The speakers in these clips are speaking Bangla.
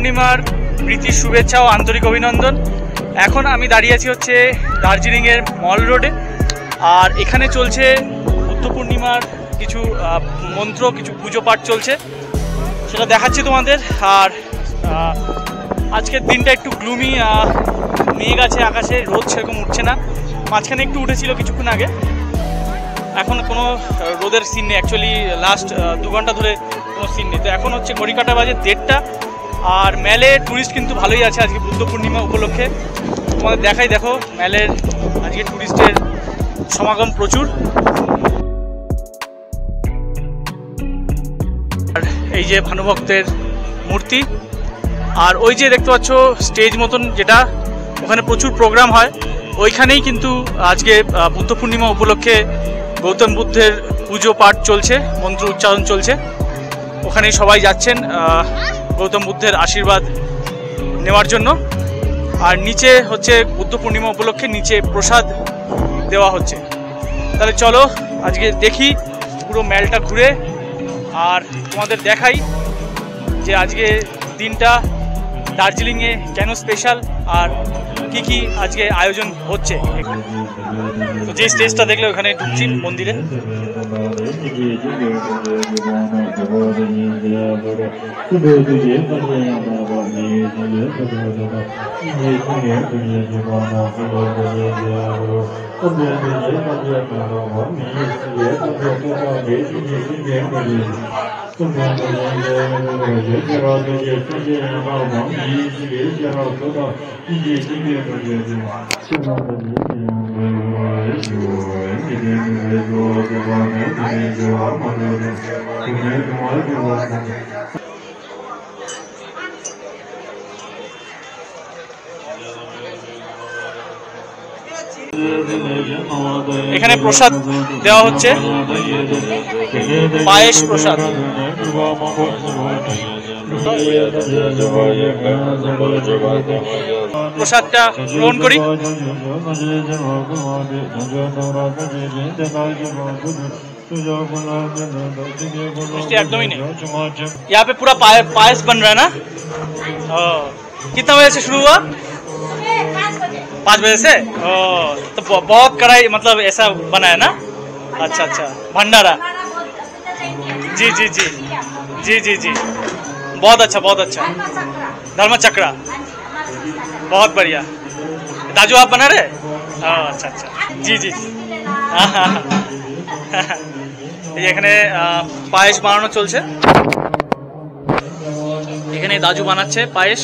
পূর্ণিমার প্রীতি শুভেচ্ছা ও আন্তরিক অভিনন্দন। এখন আমি দাঁড়িয়ে আছি হচ্ছে দার্জিলিংয়ের মল রোডে, আর এখানে চলছে বুদ্ধ পূর্ণিমার কিছু মন্ত্র, কিছু পুজো পাঠ চলছে, সেটা দেখাচ্ছি তোমাদের। আর আজকের দিনটা একটু গ্লুমি, মেঘ আছে আকাশে, রোদ সেরকম উঠছে না, মাঝখানে একটু উঠেছিল কিছুক্ষণ আগে, এখন কোনো রোদের সিন নেই। অ্যাকচুয়ালি লাস্ট 2 ঘন্টা ধরে কোনো সিন নেই। তো এখন হচ্ছে ঘড়ি কাটা বাজে 1:30টা, আর মেলে ট্যুরিস্ট কিন্তু ভালোই আছে আজকে বুদ্ধ পূর্ণিমা উপলক্ষে। তোমাদের দেখাই, দেখো মেলের আজকে ট্যুরিস্টের সমাগম প্রচুর। আর এই যে ভানুভক্তের মূর্তি, আর ওই যে দেখতে পাচ্ছ স্টেজ মতন যেটা, ওখানে প্রচুর প্রোগ্রাম হয়, ওইখানেই কিন্তু আজকে বুদ্ধ পূর্ণিমা উপলক্ষে গৌতম বুদ্ধের পুজো পাঠ চলছে, মন্ত্র উচ্চারণ চলছে। ওখানেই সবাই যাচ্ছেন গৌতম বুদ্ধের আশীর্বাদ নেওয়ার জন্য। আর নিচে হচ্ছে বুদ্ধ পূর্ণিমা উপলক্ষে নিচে প্রসাদ দেওয়া হচ্ছে। তাহলে চলো আজকে দেখি পুরো মেলটা ঘুরে, আর তোমাদের দেখাই যে আজকে দিনটা দার্জিলিংয়ে কেন স্পেশাল আর কি কি আজকে আয়োজন হচ্ছে। তো যে স্টেজটা দেখলে ওখানে ঢুকছি মন্দিরে। এখানে প্রসাদ দেওয়া হচ্ছে, পায়েস প্রসাদ। প্রসাদটা গ্রহণ করি। एकदम ही नहीं। यहाँ पे पूरा पायस बन रहा है ना। कितना बजे से शुरू हुआ? 5 बजे से। तो बहुत कड़ाई, मतलब ऐसा बना है ना। अच्छा अच्छा, भंडारा। जी जी जी जी जी जी, बहुत अच्छा बहुत अच्छा। धर्म चक्रा, बहुत बढ़िया। दाजू आप बना रहे? अच्छा अच्छा, जी जी। এখানে পায়েস বানানো চলছে, এখানে দাজু বানাচ্ছে পায়েস,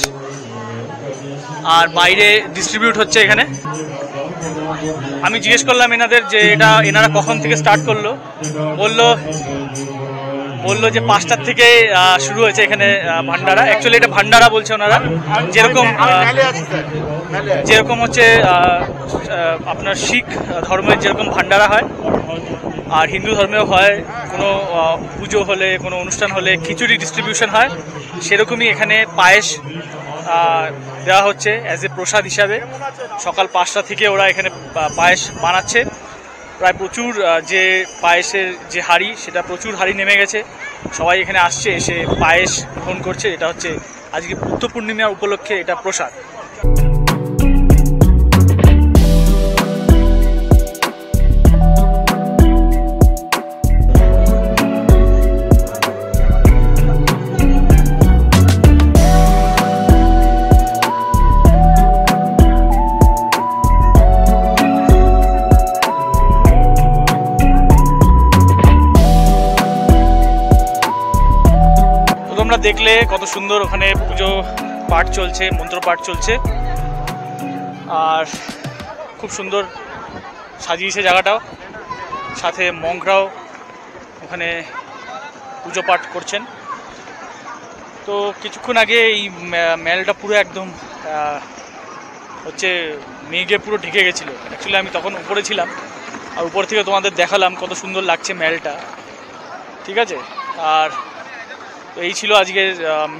আর বাইরে ডিস্ট্রিবিউট হচ্ছে এখানে। আমি জিজ্ঞেস করলাম এনাদের যে এটা এনারা কখন থেকে স্টার্ট করলো, বললো যে 5টার থেকে শুরু হয়েছে এখানে ভান্ডারা। অ্যাকচুয়ালি এটা ভান্ডারা বলছে ওনারা, যেরকম হচ্ছে আপনার শিখ ধর্মের যেরকম ভান্ডারা হয়, আর হিন্দু ধর্মেও হয়, কোনো পুজো হলে, কোনো অনুষ্ঠান হলে খিচুড়ি ডিস্ট্রিবিউশন হয়, সেরকমই এখানে পায়েস দেওয়া হচ্ছে অ্যাজ এ প্রসাদ হিসাবে। সকাল 5টা থেকে ওরা এখানে পায়েস বানাচ্ছে। প্রায় প্রচুর যে পায়েসের যে হাঁড়ি, সেটা প্রচুর হাঁড়ি নেমে গেছে, সবাই এখানে আসছে, এসে পায়েস গ্রহণ করছে। এটা হচ্ছে আজকে বুদ্ধ পূর্ণিমা উপলক্ষে এটা প্রসাদ। তোমরা দেখলে কত সুন্দর ওখানে পুজো পাঠ চলছে, মন্ত্র পাঠ চলছে, আর খুব সুন্দর সাজিয়েছে জায়গাটাও। সাথে মঙ্করাও ওখানে পুজো পাঠ করছেন। তো কিছুক্ষণ আগে এই মেলটা পুরো একদম হচ্ছে মেঘে পুরো ঢেকে গেছিলো। অ্যাকচুয়ালি আমি তখন উপরে ছিলাম, আর উপর থেকে তোমাদের দেখালাম কত সুন্দর লাগছে মেলটা, ঠিক আছে। আর তো এই ছিল আজকের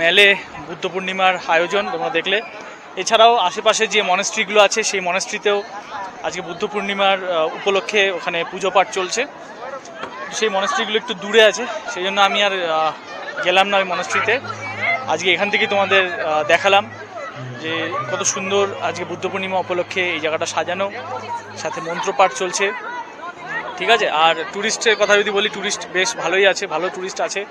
মেলে বুদ্ধ পূর্ণিমার আয়োজন, তোমরা দেখলে। এছাড়াও আশেপাশে যে মনেস্ট্রিগুলো আছে, সেই মনেস্ট্রিতেও আজকে বুদ্ধ পূর্ণিমার উপলক্ষে ওখানে পুজো পাঠ চলছে। সেই মনেস্ট্রিগুলো একটু দূরে আছে, সেই জন্য আমি আর গেলাম না ওই মনেস্ট্রিতে। আজকে এখান থেকে তোমাদের দেখালাম যে কত সুন্দর আজকে বুদ্ধ পূর্ণিমা উপলক্ষে এই জায়গাটা সাজানো, সাথে মন্ত্রপাঠ চলছে। ঠিক আছে, আর ট্যুরিস্টের কথা যদি বলি, ট্যুরিস্ট বেশ ভালোই আছে, ভালো ট্যুরিস্ট আছে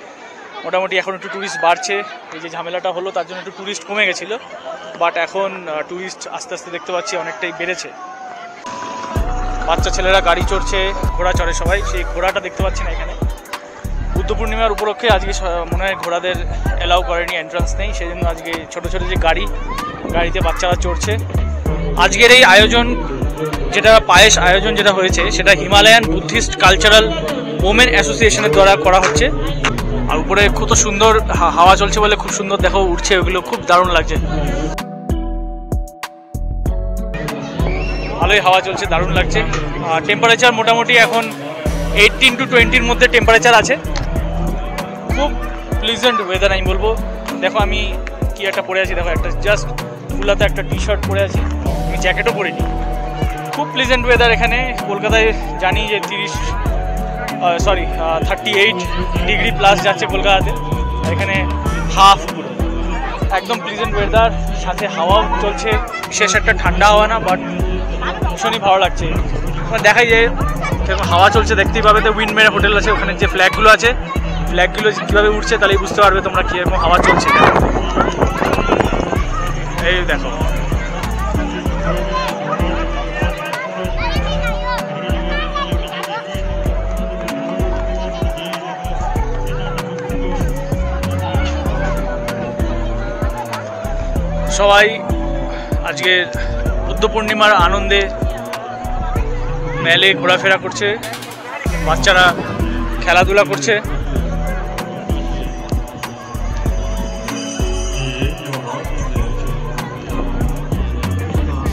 মোটামুটি। এখন একটু ট্যুরিস্ট বাড়ছে, এই যে ঝামেলাটা হলো তার জন্য একটু ট্যুরিস্ট কমে গেছিলো, বাট এখন ট্যুরিস্ট আস্তে আস্তে দেখতে পাচ্ছি অনেকটাই বেড়েছে। বাচ্চা ছেলেরা গাড়ি চড়ছে, ঘোড়া চড়ে সবাই, সেই ঘোড়াটা দেখতে পাচ্ছি না এখানে। বুদ্ধ পূর্ণিমার উপলক্ষে আজকে মনে হয় ঘোড়াদের অ্যালাউ করেনি, এন্ট্রান্স নেই, সেই জন্য আজকে ছোটো ছোটো যে গাড়িতে বাচ্চারা চড়ছে। আজকের এই আয়োজন যেটা পায়েস আয়োজন যেটা হয়েছে সেটা হিমালয়ান বুদ্ধিস্ট কালচারাল ওমেন অ্যাসোসিয়েশনের দ্বারা করা হচ্ছে। আর উপরে কত সুন্দর হাওয়া চলছে বলে খুব সুন্দর দেখো উঠছে, ওগুলো খুব দারুণ লাগছে, ভালোই হাওয়া চলছে, দারুণ লাগছে। আর টেম্পারেচার মোটামুটি এখন 18 to 20-র মধ্যে টেম্পারেচার আছে, খুব প্লিজেন্ট ওয়েদার আমি বলবো। দেখো আমি কি একটা পরে আছি, দেখো একটা জাস্ট ফুলাতে একটা টি শার্ট পরে আছি, আমি জ্যাকেটও পরিনি। খুব প্লিজেন্ট ওয়েদার এখানে। কলকাতায় জানি যে 38 ডিগ্রি প্লাস যাচ্ছে কলকাতাতে, এখানে হাফ পুরো একদম প্লিজেন্ট ওয়েদার, সাথে হাওয়াও চলছে, বিশেষ একটা ঠান্ডা হাওয়া না, বাট ভীষণই ভালো লাগছে। দেখাই যে সেরকম হাওয়া চলছে, দেখতেই পাবে। তো উইন্ডমের হোটেল আছে, ওখানে যে ফ্ল্যাগগুলো আছে, ফ্ল্যাগগুলো কীভাবে উঠছে তাহলেই বুঝতে পারবে তোমরা কীরকম হাওয়া চলছে। এই দেখো, সবাই আজকের বুদ্ধ পূর্ণিমার আনন্দে মেলে ঘোরাফেরা করছে, বাচ্চারা খেলাধুলা করছে।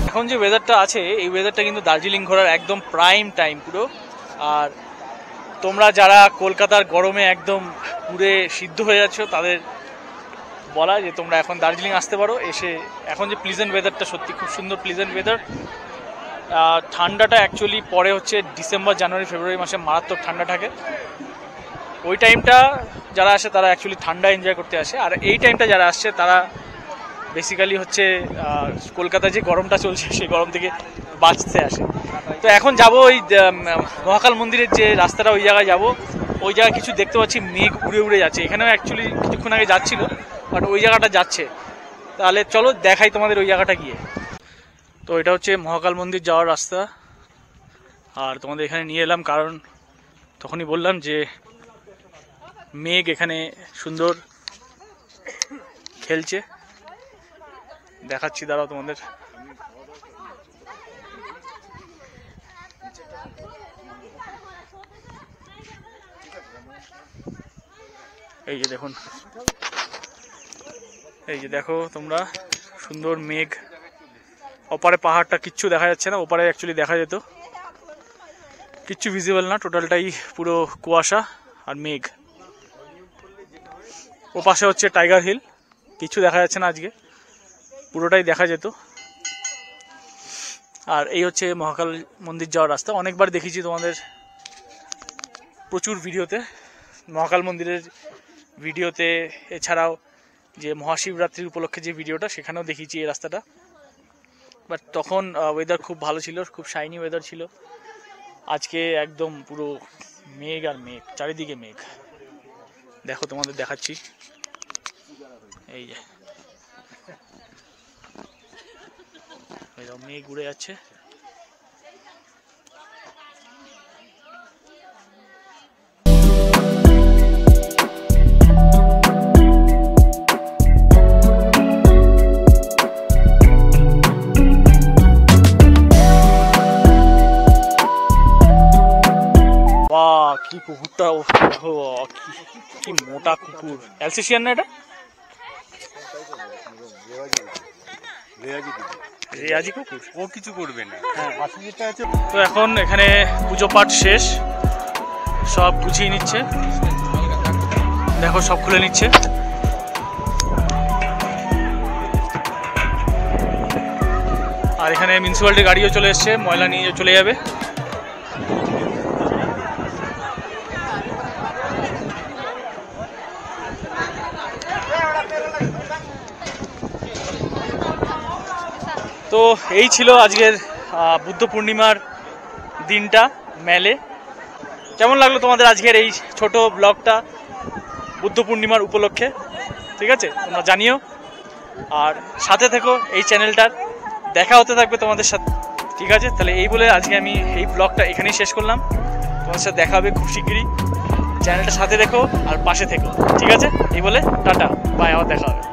এখন যে ওয়েদারটা আছে, এই ওয়েদারটা কিন্তু দার্জিলিং ঘোরার একদম প্রাইম টাইম পুরো। আর তোমরা যারা কলকাতার গরমে একদম পুরে সিদ্ধ হয়ে যাচ্ছ, তাদের বলা যে তোমরা এখন দার্জিলিং আসতে পারো। এসে এখন যে প্লিজেন্ট ওয়েদারটা, সত্যি খুব সুন্দর প্লিজেন্ট ওয়েদার। ঠান্ডাটা অ্যাকচুয়ালি পরে হচ্ছে ডিসেম্বর, জানুয়ারি, ফেব্রুয়ারি মাসে মারাত্মক ঠান্ডা থাকে। ওই টাইমটা যারা আসে তারা অ্যাকচুয়ালি ঠান্ডা এনজয় করতে আসে, আর এই টাইমটা যারা আসছে তারা বেসিক্যালি হচ্ছে কলকাতায় যে গরমটা চলছে সেই গরম থেকে বাঁচতে আসে। তো এখন যাব ওই মহাকাল মন্দিরের যে রাস্তাটা, ওই জায়গায় যাব। ওই জায়গায় কিছু দেখতে পাচ্ছি মেঘ উড়ে উড়ে যাচ্ছে, এখানেও অ্যাকচুয়ালি কিছুক্ষণ আগে যাচ্ছিল, বাট ওই জায়গাটা যাচ্ছে। তাহলে চলো দেখাই তোমাদের ওই জায়গাটা গিয়ে। তো এটা হচ্ছে মহাকাল মন্দির যাওয়ার রাস্তা, আর তোমাদের এখানে নিয়ে এলাম কারণ তখনই বললাম যে মেঘ এখানে সুন্দর খেলছে। দেখাচ্ছি, দাঁড়াও তোমাদের। এই যে দেখুন, এই যে দেখো তোমরা, সুন্দর মেঘ। ওপারে পাহাড়টা কিচ্ছু দেখা যাচ্ছে না, ওপারে অ্যাকচুয়ালি দেখা যেত, কিচ্ছু ভিজিবল না, টোটালটাই পুরো কুয়াশা আর মেঘ। ও পাশে হচ্ছে টাইগার হিল, কিছু দেখা যাচ্ছে না আজকে, পুরোটাই দেখা যেত। আর এই হচ্ছে মহাকাল মন্দির যাওয়ার রাস্তা। অনেকবার দেখেছি তোমাদের প্রচুর ভিডিওতে, মহাকাল মন্দিরের ভিডিওতে, এছাড়াও যে মহাশিবরাত্রির উপলক্ষে যে ভিডিওটা, সেখানেও দেখিয়েছি এই রাস্তাটা। বাট তখন ওয়েদার খুব ভালো ছিল, খুব শাইনি ওয়েদার ছিল। আজকে একদম পুরো মেঘ আর মেঘ, চারিদিকে মেঘ। দেখো তোমাদের দেখাচ্ছি, এই যে মেঘ উড়ে যাচ্ছে। কি কুকুরটা, কি মোটা কুকুর, অ্যালসেশিয়ান না এটা? রেয়াজি কুকুর, ও কিছু করবে না। তো এখন এখানে পুজো পাঠ শেষ, সব গুছিয়ে নিচ্ছে, দেখো সব খুলে নিচ্ছে। আর এখানে মিউনিসিপ্যালিটি গাড়িও চলে এসছে, ময়লা নিয়ে চলে যাবে। তো এই ছিল আজকের বুদ্ধ পূর্ণিমার দিনটা মেলে। কেমন লাগলো তোমাদের আজকের এই ছোট ব্লগটা বুদ্ধ পূর্ণিমার উপলক্ষে? ঠিক আছে, তোমরা জানিও, আর সাথে থেকো এই চ্যানেলটার, দেখা হতে থাকবে তোমাদের সাথে। ঠিক আছে, তাহলে এই বলে আজকে আমি এই ব্লগটা এখানেই শেষ করলাম। তোমাদের সাথে দেখা হবে খুব শিগগিরই। চ্যানেলটা সাথে রেখো আর পাশে থেকো। ঠিক আছে, এই বলে টাটা, বাই, আবার দেখা হবে।